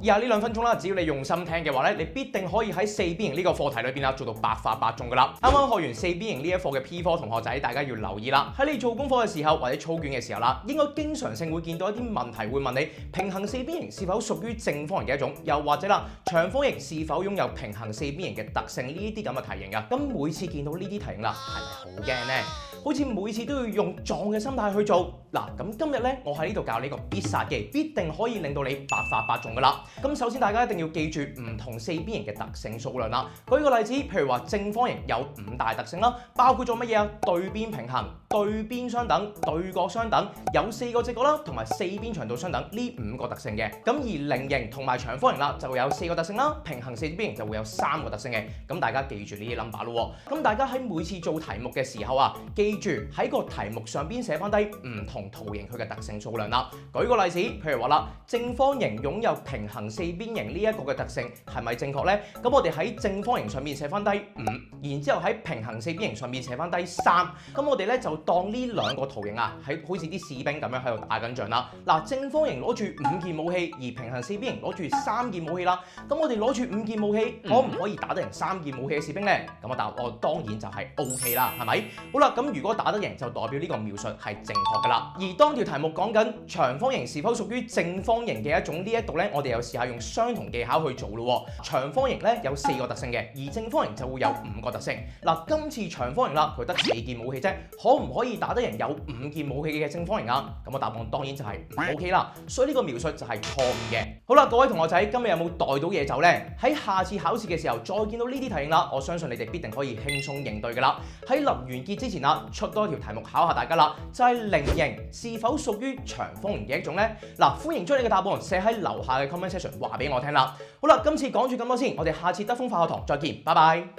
以下呢2分鐘啦，只要你用心聽嘅話咧，你必定可以喺4邊形呢個課題裏邊啦做到百發百中噶啦。啱啱學完4邊形呢一課嘅 P 科同學仔，大家要留意啦。喺你做功課嘅時候或者操卷嘅時候啦，應該經常性會見到一啲問題會問你平行4邊形是否屬於正方形嘅一種，又或者啦長方形是否擁有平行4邊形嘅特性呢啲咁嘅題型噶。咁每次見到呢啲題型啦，係咪好驚呢？好似每次都要用撞嘅心態去做。嗱，咁今日咧，我喺呢度教你個必殺技，必定可以令到你百發百中噶啦。咁首先大家一定要記住唔同4邊形嘅特性數量啦。舉個例子，譬如話正方形有5大特性啦，包括咗乜嘢啊？對邊平衡、對邊相等、對角相等，有4個直角啦，同埋4邊長度相等呢5個特性嘅。咁而菱形同埋長方形啦，就會有4個特性啦，平行4邊形就會有3個特性嘅。咁大家記住呢啲 number 咯。咁大家喺每次做題目嘅時候啊，記住喺個題目上邊寫翻低唔同圖形佢嘅特性數量啦。舉個例子，譬如話啦，正方形擁有平行4邊形呢一個嘅特性係咪正確呢？咁我哋喺正方形上面寫翻低5，然之後喺平行4邊形上面寫翻低3。咁我哋咧就當呢2個圖形啊，喺好似啲士兵咁樣喺度打緊仗啦。嗱，正方形攞住5件武器，而平行4邊形攞住3件武器啦。咁我哋攞住5件武器，可唔可以打得贏3件武器嘅士兵呢？咁答案當然就係 OK 啦，係咪？好啦，咁如果打得贏，就代表呢個描述係正確噶啦。而當條題目講緊長方形是否屬於正方形嘅一種呢一度咧，我哋又試下用相同技巧去做咯。長方形咧有4個特性嘅，而正方形就會有5個特性。嗱，今次長方形啦，佢得4件武器啫，可唔可以打得贏有5件武器嘅正方形啊？咁個答案當然就係唔 OK 啦。所以呢個描述就係錯誤嘅。好啦，各位同學仔，今日有冇帶到嘢走呢？喺下次考試嘅時候再見到呢啲題型啦，我相信你哋必定可以輕鬆應對噶啦。喺臨完結之前啦，出多一條題目考下大家啦，就係菱形是否屬於長方形嘅一種呢？嗱，歡迎將你嘅答案寫喺樓下嘅 comment section 話俾我聽啦。好啦，今次講住咁多先，我哋下次德風化學堂再見，拜拜。